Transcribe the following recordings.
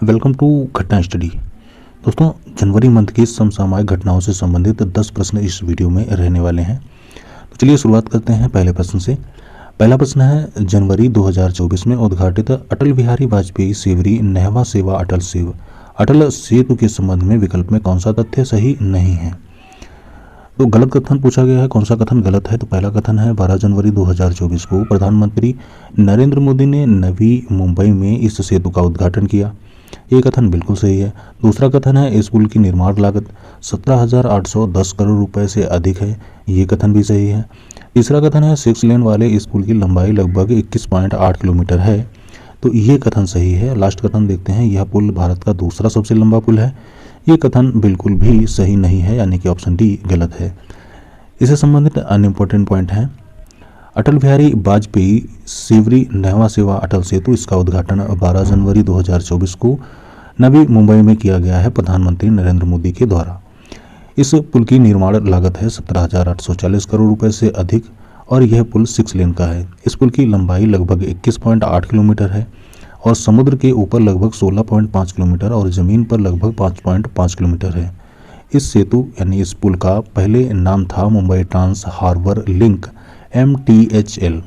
Welcome to घटना study. दोस्तों, जनवरी month की समसामयिक घटनाओं से संबंधित 10 प्रश्न इस वीडियो में रहने वाले हैं। तो चलिए शुरुआत करते हैं पहले प्रश्न से। पहला प्रश्न है, जनवरी 2024 में उद्घाटित अटल बिहारी वाजपेयी सेवरी नहवा सेवा अटल सेतु के संबंध में विकल्प में कौन सा तथ्य सही नहीं है? तो गलत कथन पूछा गया है। कौन सा कथन गलत है? तो पहला कथन है, 12 जनवरी 2024 को प्रधानमंत्री नरेंद्र मोदी ने नवी मुंबई में इस सेतु का उद्घाटन किया। ये कथन बिल्कुल सही है। दूसरा कथन है, इस पुल की निर्माण लागत 17,810 करोड़ रुपए से अधिक है। ये कथन भी सही है। तीसरा कथन है, 6 लेन वाले इस पुल की लंबाई लगभग 21.8 किलोमीटर है। तो ये कथन सही है। लास्ट कथन देखते हैं, यह पुल भारत का दूसरा सबसे लंबा पुल है। ये कथन बिल्कुल भी सही नहीं है, यानी कि ऑप्शन डी गलत है। इससे संबंधित अन्य इंपॉर्टेंट पॉइंट है, अटल बिहारी वाजपेयी सेवरी नहवा सेवा अटल सेतु, इसका उद्घाटन 12 जनवरी 2024 को नवी मुंबई में किया गया है प्रधानमंत्री नरेंद्र मोदी के द्वारा। इस पुल की निर्माण लागत है 17,840 करोड़ रुपए से अधिक और यह पुल 6 लेन का है। इस पुल की लंबाई लगभग 21.8 किलोमीटर है और समुद्र के ऊपर लगभग 16.5 किलोमीटर और ज़मीन पर लगभग 5.5 किलोमीटर है। इस सेतु यानी इस पुल का पहले नाम था Mumbai trans harbour link MTHL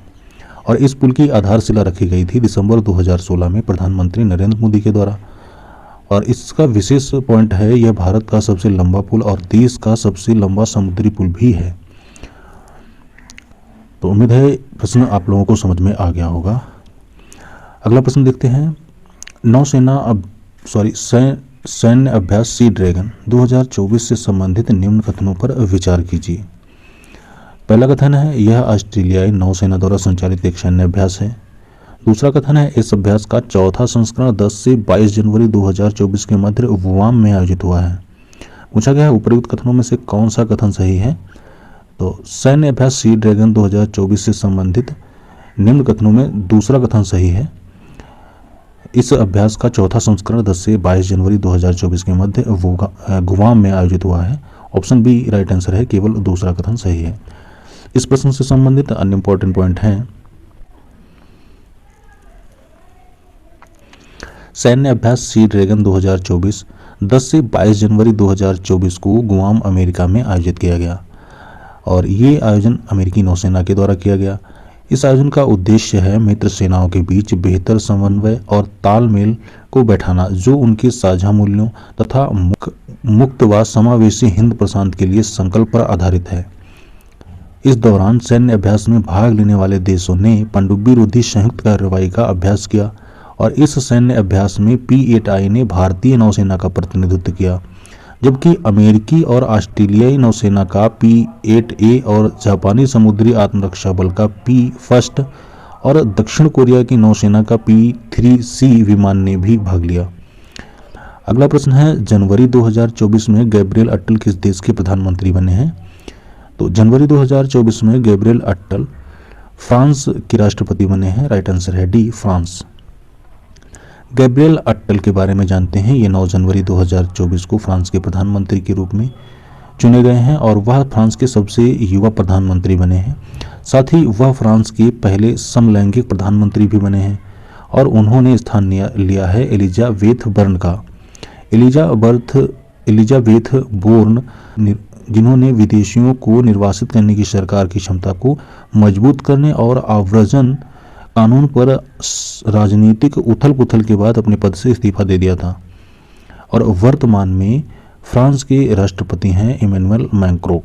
और इस पुल की आधारशिला रखी गई थी दिसंबर 2016 में प्रधानमंत्री नरेंद्र मोदी के द्वारा। और इसका विशेष पॉइंट है, यह भारत का सबसे लंबा पुल और देश का सबसे लंबा समुद्री पुल भी है। तो उम्मीद है प्रश्न आप लोगों को समझ में आ गया होगा। अगला प्रश्न देखते हैं, सैन्य अभ्यास सी ड्रैगन 2024 से संबंधित निम्न कथनों पर विचार कीजिए। पहला कथन है, यह ऑस्ट्रेलियाई नौसेना द्वारा संचालित एक सैन्य अभ्यास है। दूसरा कथन है, इस अभ्यास का चौथा संस्करण 10 से 22 जनवरी 2024 के मध्य गुआम में आयोजित हुआ है। पूछा गया है उपरोक्त कथनों में से कौन सा कथन सही है? तो सैन्य अभ्यास सी ड्रैगन 2024 से संबंधित निम्न कथनों में दूसरा कथन सही है। इस अभ्यास का चौथा संस्करण 10 से 22 जनवरी 2024 के मध्य गुआम में आयोजित हुआ है। ऑप्शन बी राइट आंसर है, केवल दूसरा कथन सही है। इस प्रश्न से संबंधित अन्य इंपॉर्टेंट पॉइंट हैं, सैन्य अभ्यास सी ड्रैगन 2024 10 से 22 जनवरी 2024 को गुआम अमेरिका में आयोजित किया गया और ये आयोजन अमेरिकी नौसेना के द्वारा किया गया। इस आयोजन का उद्देश्य है मित्र सेनाओं के बीच बेहतर समन्वय और तालमेल को बैठाना, जो उनके साझा मूल्यों तथा मुक्त व समावेशी हिंद प्रशांत के लिए संकल्प पर आधारित है। इस दौरान सैन्य अभ्यास में भाग लेने वाले देशों ने पनडुब्बी रोधी संयुक्त कार्रवाई का अभ्यास किया और इस सैन्य अभ्यास में P-8I ने भारतीय नौसेना का प्रतिनिधित्व किया, जबकि अमेरिकी और ऑस्ट्रेलियाई नौसेना का P-8A और जापानी समुद्री आत्मरक्षा बल का P-1 और दक्षिण कोरिया की नौसेना का P-3C विमान ने भी भाग लिया। अगला प्रश्न है, जनवरी 2024 में गैब्रियल अट्टल किस देश के प्रधानमंत्री बने हैं? तो जनवरी 2024 में गैब्रियल अट्टल फ्रांस के राष्ट्रपति बने हैं। राइट आंसर है डी, फ्रांस। गैब्रियल अट्टल के बारे में जानते हैं। ये 9 जनवरी 2024 को फ्रांस के प्रधानमंत्री के रूप में चुने गए हैं और वह फ्रांस के सबसे युवा प्रधानमंत्री बने हैं। साथ ही वह फ्रांस के पहले समलैंगिक प्रधानमंत्री भी बने हैं और उन्होंने स्थान लिया है एलिजाबेथ बर्न का। एलिजाबेथ बोर्न, जिन्होंने विदेशियों को निर्वासित करने की सरकार की क्षमता को मजबूत करने और आव्रजन कानून पर राजनीतिक उथल पुथल के बाद अपने पद से इस्तीफा दे दिया था और वर्तमान में फ्रांस के राष्ट्रपति हैं इमैनुअल मैक्रों।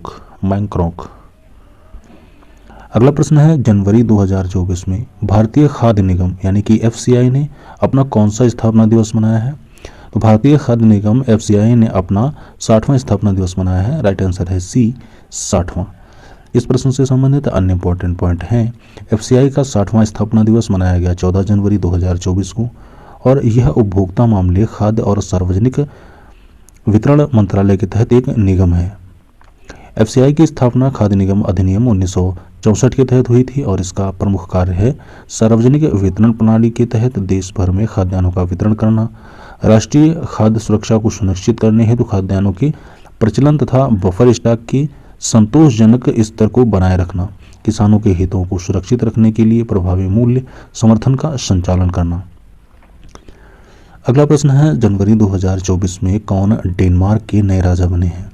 अगला प्रश्न है, जनवरी 2024 में भारतीय खाद्य निगम यानी कि FCI ने अपना कौन सा स्थापना दिवस मनाया है? तो भारतीय खाद्य निगम FCI ने अपना 60वां स्थापना दिवस मनाया है। राइट आंसर है सी, 60वां। इस प्रश्न से संबंधित अन्य इंपॉर्टेंट पॉइंट हैं, FCI का 60वां स्थापना दिवस मनाया गया 14 जनवरी 2024 को और यह उपभोक्ता मामले, खाद्य और सार्वजनिक वितरण मंत्रालय के तहत एक निगम है। FCI की स्थापना खाद्य निगम अधिनियम 1964 के तहत हुई थी और इसका प्रमुख कार्य है सार्वजनिक वितरण प्रणाली के तहत देश भर में खाद्यान्नों का वितरण करना, राष्ट्रीय खाद्य सुरक्षा को सुनिश्चित करने हेतु खाद्यान्नों के प्रचलन तथा बफर स्टॉक की संतोषजनक स्तर को बनाए रखना, किसानों के हितों को सुरक्षित रखने के लिए प्रभावी मूल्य समर्थन का संचालन करना। अगला प्रश्न है जनवरी 2024 में कौन डेनमार्क के नए राजा बने हैं?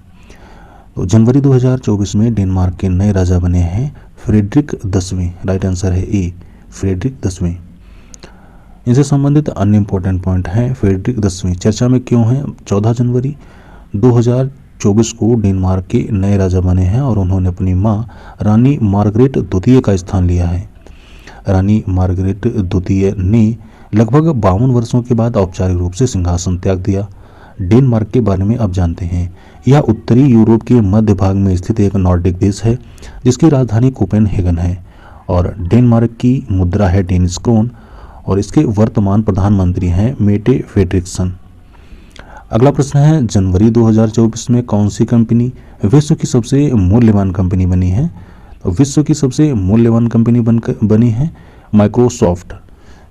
तो जनवरी 2024 में डेनमार्क के नए राजा बने हैं फ्रेडरिक 10वें। राइट आंसर है ए, फ्रेडरिक 10वें। इनसे संबंधित अन्य इंपॉर्टेंट पॉइंट है फ्रेडरिक 10वें चर्चा में क्यों है? 14 जनवरी 2024 को डेनमार्क के नए राजा बने हैं और उन्होंने अपनी मां रानी मार्गरेट द्वितीय का स्थान लिया है। रानी मार्गरेट द्वितीय ने लगभग 52 वर्षों के बाद औपचारिक रूप से सिंहासन त्याग दिया। डेनमार्क के बारे में अब जानते हैं। यह उत्तरी यूरोप के मध्य भाग में स्थित एक नॉर्डिक देश है जिसकी राजधानी कोपेनहेगन है और डेनमार्क की मुद्रा है डेनिश क्रोन और इसके वर्तमान प्रधानमंत्री हैं मेटे फ्रेडरिक्सन। अगला प्रश्न है जनवरी 2024 में कौन सी कंपनी विश्व की सबसे मूल्यवान कंपनी बनी है? तो विश्व की सबसे मूल्यवान कंपनी बनी है माइक्रोसॉफ्ट।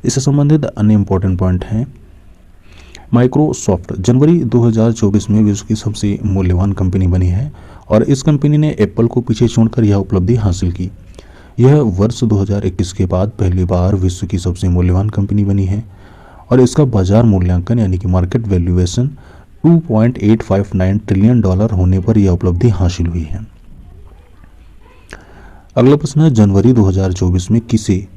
इससे संबंधित अन्य इंपॉर्टेंट पॉइंट हैं। माइक्रोसॉफ्ट जनवरी 2024 में विश्व की सबसे मूल्यवान कंपनी बनी है और इस कंपनी ने एप्पल को पीछे छोड़कर यह उपलब्धि हासिल की। यह वर्ष 2021 के बाद पहली बार विश्व की सबसे मूल्यवान कंपनी बनी है और इसका बाजार मूल्यांकन यानी कि मार्केट वैल्यूएशन $2.859 ट्रिलियन होने पर यह उपलब्धि हासिल हुई है। अगला प्रश्न है जनवरी 2024 में किसे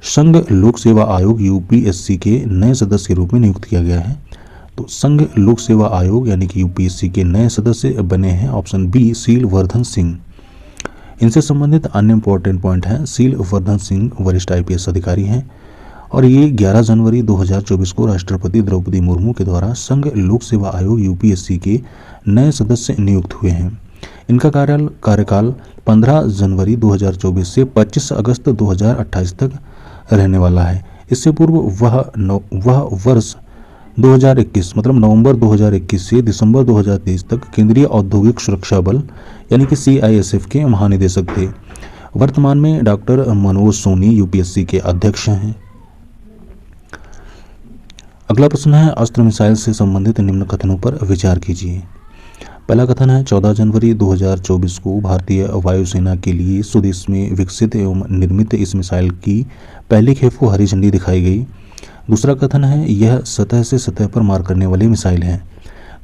संघ लोक सेवा आयोग यूपीएससी के नए सदस्य के रूप में नियुक्त किया गया है? तो संघ लोक सेवा आयोग यानी कि यूपीएससी के नए सदस्य बने हैं ऑप्शन बी सील वर्धन सिंह। इनसे संबंधित अन्य इंपॉर्टेंट पॉइंट हैं। सील वर्धन सिंह वरिष्ठ आईपीएस अधिकारी हैं और ये 11 जनवरी 2024 को राष्ट्रपति द्रौपदी मुर्मू के द्वारा संघ लोक सेवा आयोग यूपीएससी के नए सदस्य नियुक्त हुए हैं। इनका कार्यकाल 15 जनवरी 2024 से 25 अगस्त 2028 तक रहने वाला है। इससे पूर्व वह वर्ष 2021 मतलब नवंबर 2021 से दिसंबर 2023 तक केंद्रीय औद्योगिक सुरक्षा बल यानी कि CISF के महानिदेशक थे। वर्तमान में डॉक्टर मनोज सोनी यूपीएससी के अध्यक्ष हैं। अगला प्रश्न है अस्त्र मिसाइल से संबंधित निम्न कथनों पर विचार कीजिए। पहला कथन है 14 जनवरी 2024 को भारतीय वायुसेना के लिए स्वदेश में विकसित एवं निर्मित इस मिसाइल की पहली खेप को हरी झंडी दिखाई गई। दूसरा कथन है यह सतह से सतह पर मार करने वाली मिसाइल है।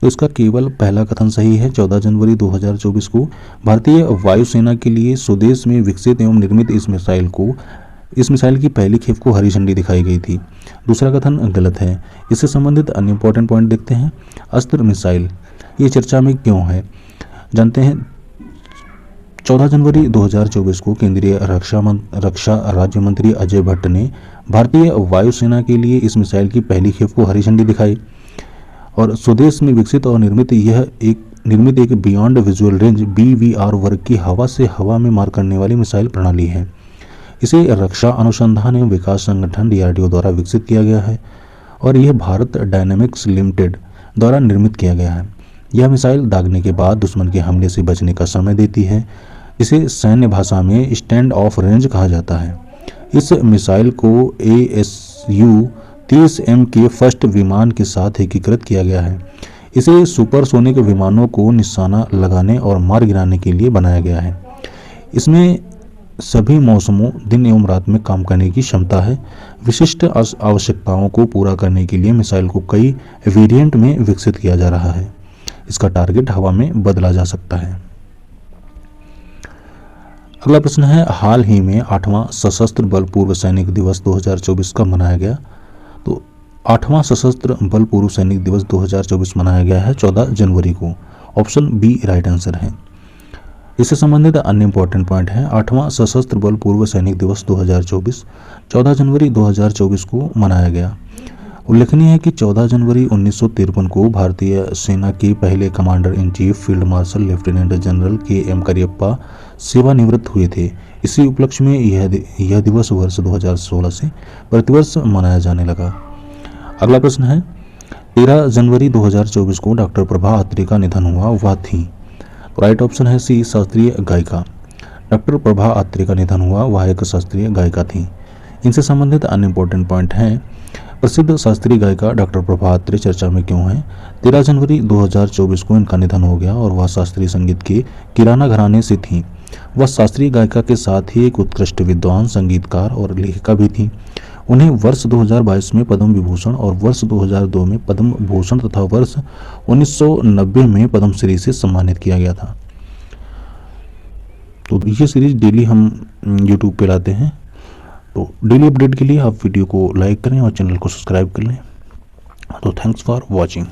तो इसका केवल पहला कथन सही है। 14 जनवरी 2024 को भारतीय वायुसेना के लिए स्वदेश में विकसित एवं निर्मित इस मिसाइल की पहली खेप को हरी झंडी दिखाई गई थी। दूसरा कथन गलत है। इससे संबंधित अन्य इंपॉर्टेंट पॉइंट देखते हैं। अस्त्र मिसाइल ये चर्चा में क्यों है जानते हैं। 14 जनवरी 2024 को केंद्रीय रक्षा राज्य मंत्री अजय भट्ट ने भारतीय वायुसेना के लिए इस मिसाइल की पहली खेप को हरी झंडी दिखाई और स्वदेश में विकसित और निर्मित एक बियॉन्ड विजुअल रेंज BVR वर्ग की हवा से हवा में मार करने वाली मिसाइल प्रणाली है। इसे रक्षा अनुसंधान एवं विकास संगठन DRDO द्वारा विकसित किया गया है और यह भारत डायनामिक्स लिमिटेड द्वारा निर्मित किया गया है। यह मिसाइल दागने के बाद दुश्मन के हमले से बचने का समय देती है। इसे सैन्य भाषा में स्टैंड ऑफ रेंज कहा जाता है। इस मिसाइल को ASU-30M के फर्स्ट विमान के साथ एकीकृत किया गया है। इसे सुपरसोनिक विमानों को निशाना लगाने और मार गिराने के लिए बनाया गया है। इसमें सभी मौसमों दिन एवं रात में काम करने की क्षमता है। विशिष्ट आवश्यकताओं को पूरा करने के लिए मिसाइल को कई वेरिएंट में विकसित किया जा रहा है। इसका टारगेट हवा में बदला जा सकता है। अगला प्रश्न है हाल ही में 8वां सशस्त्र बल पूर्व सैनिक दिवस 2024 कब मनाया गया? तो 8वां सशस्त्र बल पूर्व सैनिक दिवस 2024 मनाया गया है 14 जनवरी को। ऑप्शन बी राइट आंसर है। इससे संबंधित अन्य इंपॉर्टेंट पॉइंट है 8वां सशस्त्र बल पूर्व सैनिक दिवस 2024 14 जनवरी 2024 को मनाया गया। उल्लेखनीय है कि 14 जनवरी 1953 को भारतीय सेना के पहले commander in chief field marshal lieutenant general KM Cariappa सेवानिवृत्त हुए थे। इसी उपलक्ष्य में यह दिवस वर्ष 2016 से प्रतिवर्ष मनाया जाने लगा। अगला प्रश्न है 13 जनवरी 2024 को डॉक्टर प्रभा अत्रे का निधन हुआ, वह थी? राइट ऑप्शन है सी शास्त्रीय गायिका। डॉक्टर प्रभा अत्रे का निधन हुआ, वह एक शास्त्रीय गायिका थी। इनसे संबंधित अन्य इंपॉर्टेंट पॉइंट हैं। प्रसिद्ध शास्त्रीय गायिका डॉक्टर प्रभा अत्रे चर्चा में क्यों है? 13 जनवरी 2024 को इनका निधन हो गया और वह शास्त्रीय संगीत के किराना घराने से थीं। वह शास्त्रीय गायिका के साथ ही एक उत्कृष्ट विद्वान, संगीतकार और लेखिका भी थीं। उन्हें वर्ष 2022 में पद्म विभूषण और वर्ष 2002 में पद्म भूषण तथा वर्ष 1990 में पद्मश्री से सम्मानित किया गया था। तो ये सीरीज डेली हम यूट्यूब पे लाते हैं, तो डेली अपडेट के लिए आप वीडियो को लाइक करें और चैनल को सब्सक्राइब कर लें। तो थैंक्स फॉर वॉचिंग।